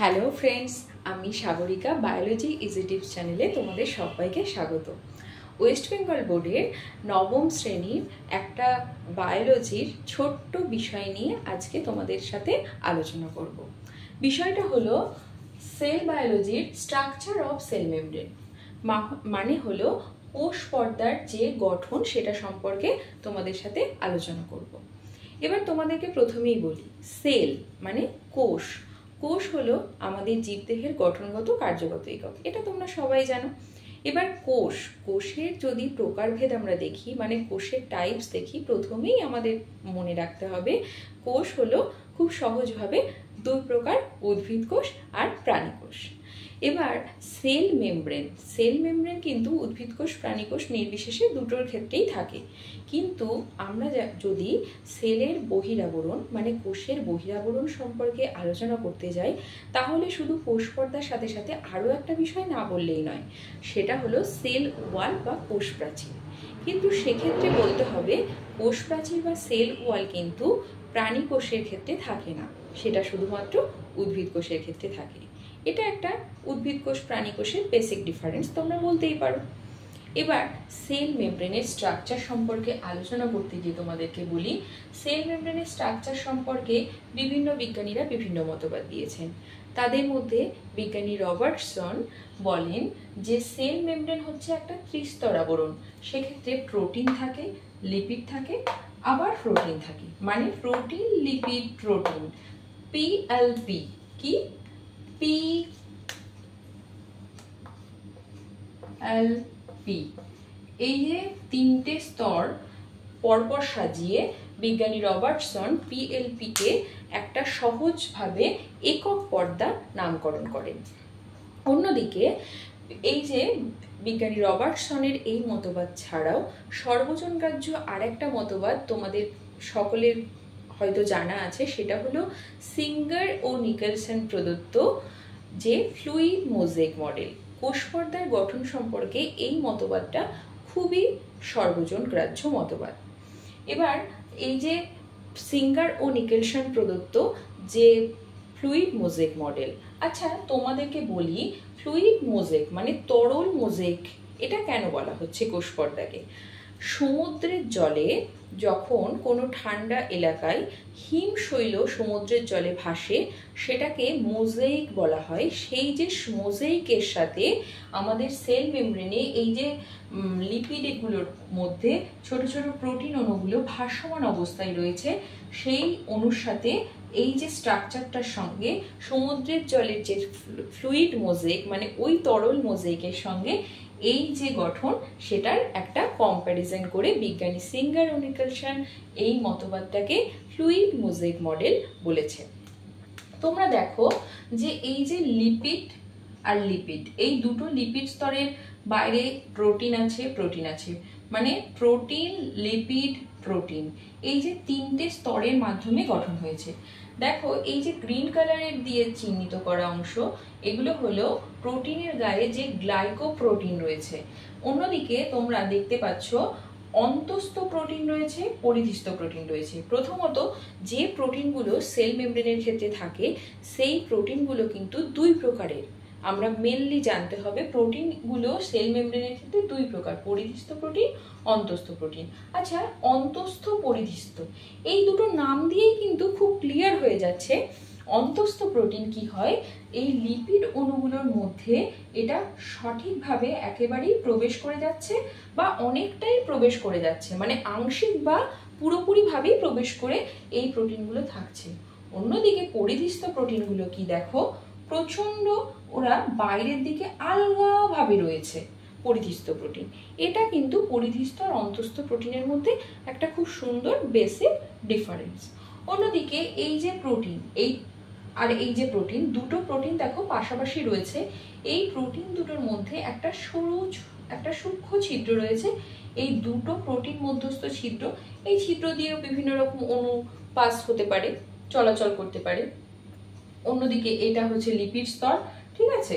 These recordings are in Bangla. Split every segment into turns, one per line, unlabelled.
হ্যালো ফ্রেন্ডস, আমি সাগরিকা। বায়োলজি ইজি টিপস চ্যানেলে তোমাদের সবাইকে স্বাগত। ওয়েস্ট বেঙ্গল বোর্ডের নবম শ্রেণীর একটা বায়োলজির ছোট্ট বিষয় নিয়ে আজকে তোমাদের সাথে আলোচনা করব। বিষয়টা হলো সেল বায়োলজির স্ট্রাকচার অফ সেল মেমব্রেন। মানে হলো কোষ পর্দার যে গঠন সেটা সম্পর্কে তোমাদের সাথে আলোচনা করব। এবার তোমাদেরকে প্রথমেই বলি, সেল মানে কোষ। কোষ হলো আমাদের জীবদেহের গঠনগত কার্যগত একক, এটা তোমরা সবাই জানো। এবার কোষের যদি প্রকারভেদ আমরা দেখি, মানে কোষের টাইপস দেখি, প্রথমেই আমাদের মনে রাখতে হবে কোষ হলো খুব সহজভাবে দুই প্রকার, উদ্ভিদ কোষ আর প্রাণী কোষ। এবার সেল মেমব্রেন কিন্তু উদ্ভিদ কোষ প্রাণী কোষ নির্বিশেষে দুটোর ক্ষেত্রেই থাকে। কিন্তু আমরা যদি সেলের বহিরাবরণ মানে কোষের বহিরাবরণ সম্পর্কে আলোচনা করতে যাই, তাহলে শুধু কোষ পর্দার সাথে সাথে আরও একটা বিষয় না বললেই নয়, সেটা হলো সেল ওয়াল বা কোষ প্রাচীর। কিন্তু সেক্ষেত্রে বলতে হবে কোষ প্রাচীর বা সেল ওয়াল কিন্তু প্রাণী কোষের ক্ষেত্রে থাকে না, সেটা শুধুমাত্র উদ্ভিদ কোষের ক্ষেত্রে থাকে। এটা একটা উদ্ভিদ কোষ প্রাণী কোষের বেসিক ডিফারেন্স তোমরা বলতেই পারো। এবার সেল মেমব্রেনের স্ট্রাকচার সম্পর্কে আলোচনা করতে গিয়ে তোমাদেরকে বলি, সেল মেমব্রেনের স্ট্রাকচার সম্পর্কে বিভিন্ন বিজ্ঞানীরা বিভিন্ন মতবাদ দিয়েছেন। তাদের মধ্যে বিজ্ঞানী রবার্টসন বলেন যে সেল মেমব্রেন হচ্ছে একটা ত্রিস্তর আবরণ। সেক্ষেত্রে প্রোটিন থাকে, লিপিড থাকে, আবার প্রোটিন থাকে, মানে প্রোটিন লিপিড প্রোটিন, পিএলপি। কি পিএলপি, এই যে তিনটে স্তর পরপর সাজিয়ে বিজ্ঞানী রবার্টসন পিএলপি কে একটা সহজভাবে একক পর্দা নামকরণ করেন। অন্যদিকে এই যে বিজ্ঞানী রবার্টসনের এই মতবাদ ছাড়াও সর্বজনগ্রাহ্য আরেকটা মতবাদ তোমাদের সকলের হয়তো জানা আছে, সেটা হলো সিঙ্গার ও নিকেলসন প্রদত্ত যে ফ্লুইড মোজাইক মডেল। কোষ পর্দার গঠন সম্পর্কে এই মতবাদটা খুবই সর্বজনগ্রাহ্য মতবাদ। এবার এই যে সিঙ্গার ও নিকেলসন প্রদত্ত যে ফ্লুইড মোজাইক মডেল, আচ্ছা তোমাদেরকে বলি ফ্লুইড মোজাইক মানে তরল মোজাইক, এটা কেন বলা হচ্ছে কোষ পর্দাকে? সমুদ্রের জলে যখন কোনো ঠান্ডা এলাকায় হিমশৈল সমুদ্রের জলে ভাসে, সেটাকে মোজাইক বলা হয়। সেই যে মোজাইকের সাথে আমাদের সেল মেমব্রেনে এই যে লিপিড এগুলোর মধ্যে ছোট ছোট প্রোটিন অণুগুলো ভাসমান অবস্থায় রয়েছে, সেই অণুর সাথে এই যে স্ট্রাকচারটার সঙ্গে সমুদ্রের জলের যে ফ্লুইড মোজাইক মানে ওই তরল মোজাইকের সঙ্গে এই যে গঠন, সেটার একটা কম্প্যারিজন করে বিজ্ঞানী সিঙ্গার ও নিকেলসন এই মতবাদটাকে ফ্লুইড মোজাইক মডেল বলেছে। তোমরা দেখো যে এই যে লিপিড আর লিপিড, এই দুটো লিপিড স্তরের বাইরে প্রোটিন আছে, মানে প্রোটিন লিপিড প্রোটিন, এই যে তিনটে স্তরের মাধ্যমে গঠন হয়েছে। দেখো এই যে গ্রিন কালারের দিয়ে চিহ্নিত করা অংশ, এগুলো হলো প্রোটিনের গায়ে যে গ্লাইকোপ্রোটিন রয়েছে। অন্যদিকে তোমরা দেখতে পাচ্ছ অন্তঃস্থ প্রোটিন রয়েছে, পরিধিস্থ প্রোটিন রয়েছে। প্রথমত যে প্রোটিনগুলো সেল মেমব্রেনের ক্ষেত্রে থাকে, সেই প্রোটিনগুলো কিন্তু দুই প্রকারের। আমরা মেনলি জানতে হবে প্রোটিনগুলো সেল মেমব্রেনের ক্ষেত্রে দুই প্রকার, পরিধিস্থ প্রোটিন, অন্তঃস্থ প্রোটিন। আচ্ছা, অন্তঃস্থ পরিধিস্থ এই দুটো নাম দিয়েই কিন্তু খুব ক্লিয়ার হয়ে যাচ্ছে অন্তঃস্থ প্রোটিন কি হয়। এই লিপিড অণুগুলোর মধ্যে এটা সঠিকভাবে একেবারেই প্রবেশ করে যাচ্ছে বা অনেকটাই প্রবেশ করে যাচ্ছে, মানে আংশিক বা পুরোপুরিভাবেই প্রবেশ করে এই প্রোটিনগুলো থাকছে। অন্যদিকে পরিধিস্থ প্রোটিনগুলো কি দেখো, প্রচন্ড ওরা বাইরের দিকে আলগাভাবে রয়েছে পরিধিস্থ প্রোটিন। এটা কিন্তু পরিধিস্থ আর অন্তঃস্থ প্রোটিনের মধ্যে একটা খুব সুন্দর বেসিক ডিফারেন্স। অন্যদিকে এই যে প্রোটিন এই যে প্রোটিন, দুটো প্রোটিন দেখো পাশাপাশি রয়েছে। এই প্রোটিন দুটোর মধ্যে একটা সূক্ষ্ম ছিদ্র রয়েছে। এই দুটো প্রোটিন মধ্যস্থ ছিদ্র, এই ছিদ্র দিয়েও বিভিন্ন রকম অণু পাস হতে পারে, চলাচল করতে পারে। অন্যদিকে এটা হচ্ছে লিপিড স্তর, ঠিক আছে।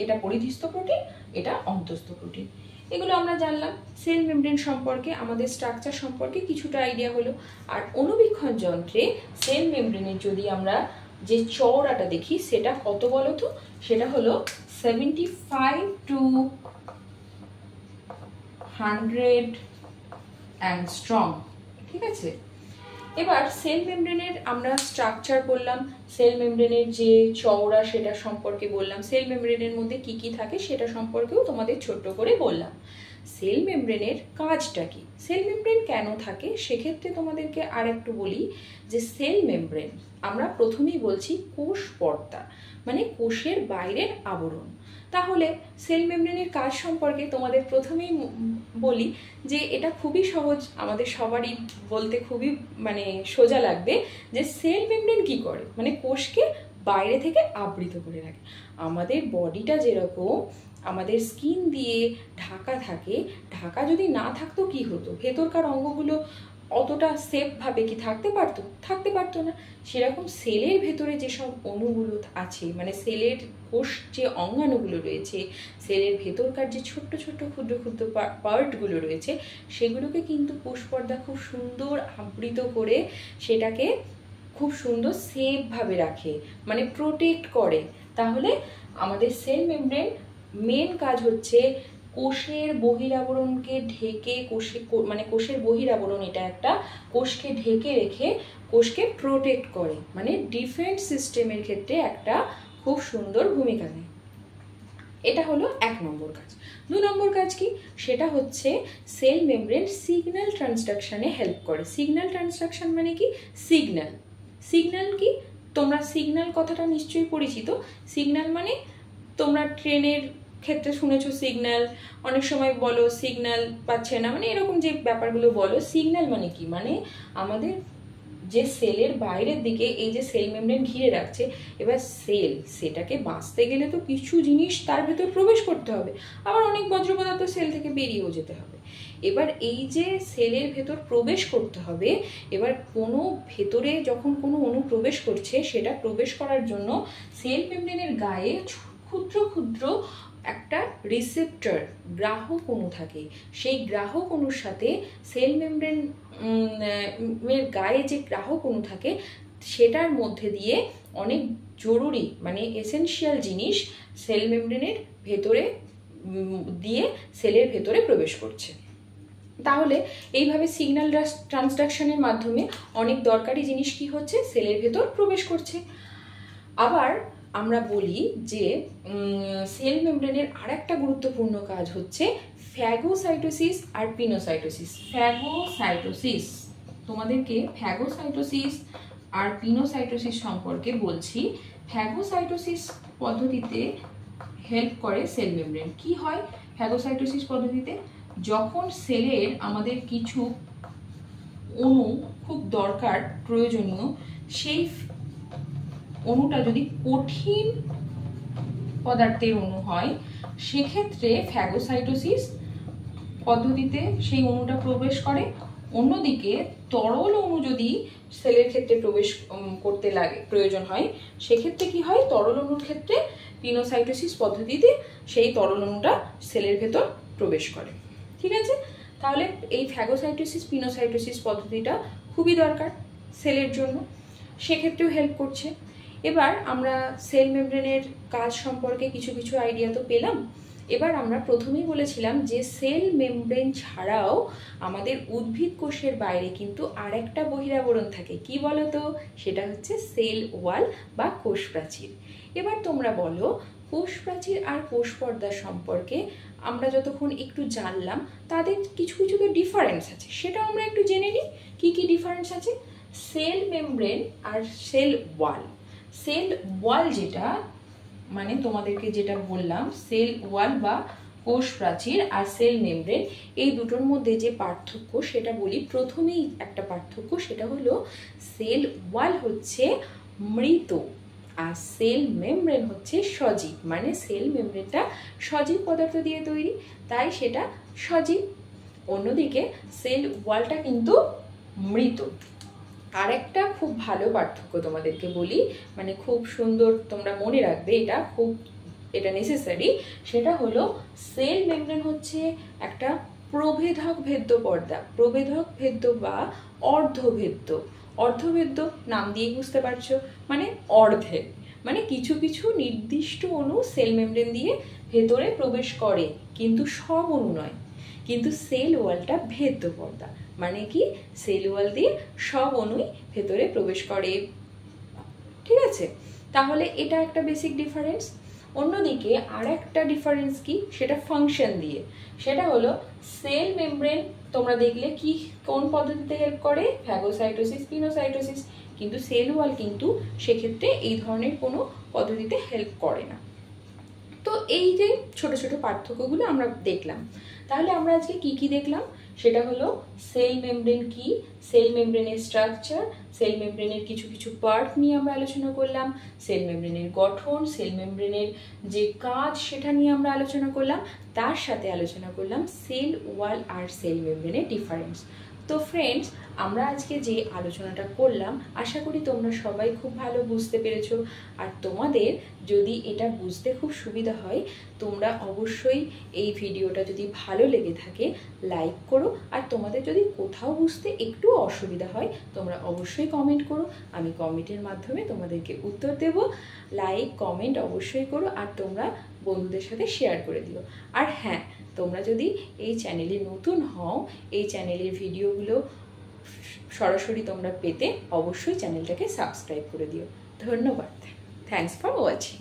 এটা পরিধিস্থ প্রোটিন, এটা অন্তঃস্থ প্রোটিন। এগুলো আমরা জানলাম সেল মেমব্রেন সম্পর্কে, আমাদের স্ট্রাকচার সম্পর্কে কিছুটা আইডিয়া হলো। আর অণুবীক্ষণ যন্ত্রে সেল মেমব্রেনের যদি আমরা যে চওড়াটা দেখি সেটা কত বলো তো, সেটা হলো 75 to 100 অ্যাংস্ট্রম। ঠিক আছে, এবার সেল মেমব্রেনের আমরা স্ট্রাকচার বললাম, সেল মেমব্রেনের যে চওড়া সেটা সম্পর্কে বললাম, সেল মেমব্রেনের মধ্যে কি কি থাকে সেটা সম্পর্কেও তোমাদের ছোট্ট করে বললাম। সেল মেমব্রেনের কাজটা কি, সেল মেমব্রেন কেন থাকে সেক্ষেত্রে তোমাদেরকে আর একটু বলি যে সেল মেমব্রেন আমরা প্রথমেই বলছি কোষ পর্দা, মানে কোষের বাইরের আবরণ। তাহলে সেল মেমব্রেনের কাজ সম্পর্কে তোমাদের প্রথমেই বলি যে এটা খুবই সহজ, আমাদের সবারই বলতে খুবই মানে সোজা লাগবে যে সেল মেমব্রেন কি করে, মানে কোষকে বাইরে থেকে আবৃত করে রাখে। আমাদের বডিটা যেরকম আমাদের স্কিন দিয়ে ঢাকা থাকে, ঢাকা যদি না থাকতো কি হতো, ভেতরকার অঙ্গগুলো অতটা সেফভাবে কি থাকতে পারতো না। সেরকম সেলের ভেতরে যেসব অণুগুলো আছে, মানে সেলের কোষ যে অঙ্গাণুগুলো রয়েছে, সেলের ভেতরকার যে ছোট্ট ছোট্ট ক্ষুদ্র ক্ষুদ্র পার্টগুলো রয়েছে, সেগুলোকে কিন্তু কোষ পর্দা খুব সুন্দর আবৃত করে সেটাকে খুব সুন্দর সেফভাবে রাখে, মানে প্রোটেক্ট করে। তাহলে আমাদের সেল মেমব্রেন মেন কাজ হচ্ছে কোষের বহিরাবরণকে ঢেকে, মানে কোষের বহিরাবরণ এটা একটা, কোষকে ঢেকে রেখে কোষকে প্রোটেক্ট করে, মানে ডিফেন্স সিস্টেমের ক্ষেত্রে একটা খুব সুন্দর ভূমিকা নেয়। এটা হলো 1 নম্বর কাজ। 2 নম্বর কাজ কি, সেটা হচ্ছে সেল মেমব্রেন সিগন্যাল ট্রান্সডাকশনে হেল্প করে। সিগন্যাল ট্রান্সডাকশন মানে কি, সিগন্যাল কি, তোমরা সিগন্যাল কথাটা নিশ্চয়ই পরিচিত। সিগন্যাল মানে তোমরা ট্রেনের ক্ষেত্রে শুনেছো সিগন্যাল, অনেক সময় বলো সিগন্যাল পাচ্ছে না, মানে এরকম যে ব্যাপারগুলো বলো। সিগন্যাল মানে কি, মানে আমাদের যে সেলের বাইরের দিকে এই যে সেল মেমব্রেন ঘিরে রাখছে, এবার সেটাকে বাঁচতে গেলে তো কিছু জিনিস তার ভেতর প্রবেশ করতে হবে, আবার অনেক বজ্র পদার্থ সেল থেকে বেরিয়েও যেতে হবে। এবার এই যে সেলের ভেতর প্রবেশ করতে হবে, এবার কোনো ভেতরে যখন কোনো অণু প্রবেশ করছে, সেটা প্রবেশ করার জন্য সেল মেমব্রেনের গায়ে ক্ষুদ্র ক্ষুদ্র একটা রিসেপ্টর গ্রাহক অণু থাকে। সেই গ্রাহক অণুর সাথে সেল মেমব্রেন এর গায়ে যে গ্রাহক অণু থাকে সেটার মধ্যে দিয়ে অনেক জরুরি মানে এসেনশিয়াল জিনিস সেল মেমব্রেনের ভেতরে দিয়ে সেলের ভেতরে প্রবেশ করছে। তাহলে এইভাবে সিগন্যাল ট্রান্সডাকশনের মাধ্যমে অনেক দরকারি জিনিস কি হচ্ছে, সেলের ভেতর প্রবেশ করছে। আবার আমরা বলি যে সেল মেমব্রেনের আরেকটা গুরুত্বপূর্ণ কাজ হচ্ছে ফ্যাগোসাইটোসিস আর পিনোসাইটোসিস। ফ্যাগোসাইটোসিস, তোমাদেরকে ফ্যাগোসাইটোসিস আর পিনোসাইটোসিস সম্পর্কে বলছি। ফ্যাগোসাইটোসিস পদ্ধতিতে হেল্প করে সেল মেমব্রেন। কি হয় ফ্যাগোসাইটোসিস পদ্ধতিতে, যখন সেলের আমাদের কিছু অণু খুব দরকার প্রয়োজনীয়, সেই অণুটা যদি কঠিন পদার্থের অণু হয়, সেক্ষেত্রে ফ্যাগোসাইটোসিস পদ্ধতিতে সেই অণুটা প্রবেশ করে। অন্যদিকে তরল অণু যদি সেলের ক্ষেত্রে প্রবেশ করতে লাগে প্রয়োজন হয়, সেক্ষেত্রে কি হয়, তরল অণুর ক্ষেত্রে পিনোসাইটোসিস পদ্ধতিতে সেই তরল অণুটা সেলের ভেতর প্রবেশ করে। ঠিক আছে, তাহলে এই ফ্যাগোসাইটোসিস পিনোসাইটোসিস পদ্ধতিটা খুবই দরকার সেলের জন্য, সেক্ষেত্রেও হেল্প করছে। এবার আমরা সেল মেমব্রেনের কাজ সম্পর্কে কিছু কিছু আইডিয়া তো পেলাম। এবার আমরা প্রথমেই বলেছিলাম যে সেল মেমব্রেন ছাড়াও আমাদের উদ্ভিদ কোষের বাইরে কিন্তু আরেকটা বহিরাবরণ থাকে। কি বলো তো, সেটা হচ্ছে সেল ওয়াল বা কোষ প্রাচীর। এবার তোমরা বলো কোষ প্রাচীর আর কোষ পর্দা সম্পর্কে আমরা যতক্ষণ একটু জানলাম, তাদের কিছু কিছু তো ডিফারেন্স আছে, সেটা আমরা একটু জেনে নিই। কি কি ডিফারেন্স আছে? সেল মেমব্রেন আর সেল ওয়াল। সেল ওয়াল যেটা মানে তোমাদেরকে যেটা বললাম, সেল ওয়াল বা কোষ প্রাচীর আর সেল মেমব্রেন, এই দুটোর মধ্যে যে পার্থক্য সেটা বলি। প্রথমেই একটা পার্থক্য, সেটা হলো সেল ওয়াল হচ্ছে মৃত আর সেল মেমব্রেন হচ্ছে সজীব। মানে সেল মেমব্রেনটা সজীব পদার্থ দিয়ে তৈরি, তাই সেটা সজীব। অন্যদিকে সেল ওয়ালটা কিন্তু মৃত। আরেকটা খুব ভালো পার্থক্য তোমাদেরকে বলি, মানে খুব সুন্দর তোমরা মনে রাখবে, এটা নেসেসারি। সেটা হলো সেল মেমব্রেন হচ্ছে একটা প্রভেদক ভেদ্য পর্দা, প্রভেদক ভেদ্য বা অর্ধভেদ্য। অর্ধভেদ্য নাম দিয়েই বুঝতে পারছো, মানে অর্ধেক, মানে কিছু কিছু নির্দিষ্ট অণু সেল মেমব্রেন দিয়ে ভেতরে প্রবেশ করে, কিন্তু সব অণু নয়। কিন্তু সেল ওয়ালটা ভেদ্য পর্দা, মানে কি সেল ওয়াল দিয়ে সব অণুই ভেতরে প্রবেশ করে। ঠিক আছে, তাহলে এটা একটা বেসিক ডিফারেন্স। অন্যদিকে আর একটা ডিফারেন্স কি, সেটা ফাংশন দিয়ে। সেটা হলো সেল মেমব্রেন তোমরা দেখলে কি কোন পদ্ধতিতে হেল্প করে, ফ্যাগোসাইটোসিস, পিনোসাইটোসিস, কিন্তু সেল ওয়াল কিন্তু সেক্ষেত্রে এই ধরনের কোনো পদ্ধতিতে হেল্প করে না। তো এই যে ছোট ছোট পার্থক্যগুলো আমরা দেখলাম, তাহলে আমরা আজকে কি কি দেখলাম, সেটা হলো সেল মেমব্রেন কি, সেল মেমব্রেনের স্ট্রাকচার, সেল মেমব্রেনের কিছু কিছু পার্ট নিয়ে আমরা আলোচনা করলাম, সেল মেমব্রেনের গঠন, সেল মেমব্রেনের যে কাজ সেটা নিয়ে আমরা আলোচনা করলাম, তার সাথে আলোচনা করলাম সেল ওয়াল আর সেল মেমব্রেনের ডিফারেন্স। তো ফ্রেন্ডস, আমরা আজকে যে আলোচনাটা করলাম আশা করি তোমরা সবাই খুব ভালো বুঝতে পেরেছো। আর তোমাদের যদি এটা বুঝতে খুব সুবিধা হয়, তোমরা অবশ্যই এই ভিডিওটা যদি ভালো লেগে থাকে লাইক করো, আর তোমাদের যদি কোথাও বুঝতে একটু অসুবিধা হয় তোমরা অবশ্যই কমেন্ট করো, আমি কমেন্টের মাধ্যমে তোমাদেরকে উত্তর দেব। লাইক কমেন্ট অবশ্যই করো, আর তোমরা বন্ধুদের সাথে শেয়ার করে দিও। আর হ্যাঁ, তোমরা যদি এই চ্যানেলে নতুন হও, এই চ্যানেলের ভিডিওগুলো সরাসরি তোমরা পেতে অবশ্যই চ্যানেলটাকে সাবস্ক্রাইব করে দিও। ধন্যবাদ। Thanks for watching.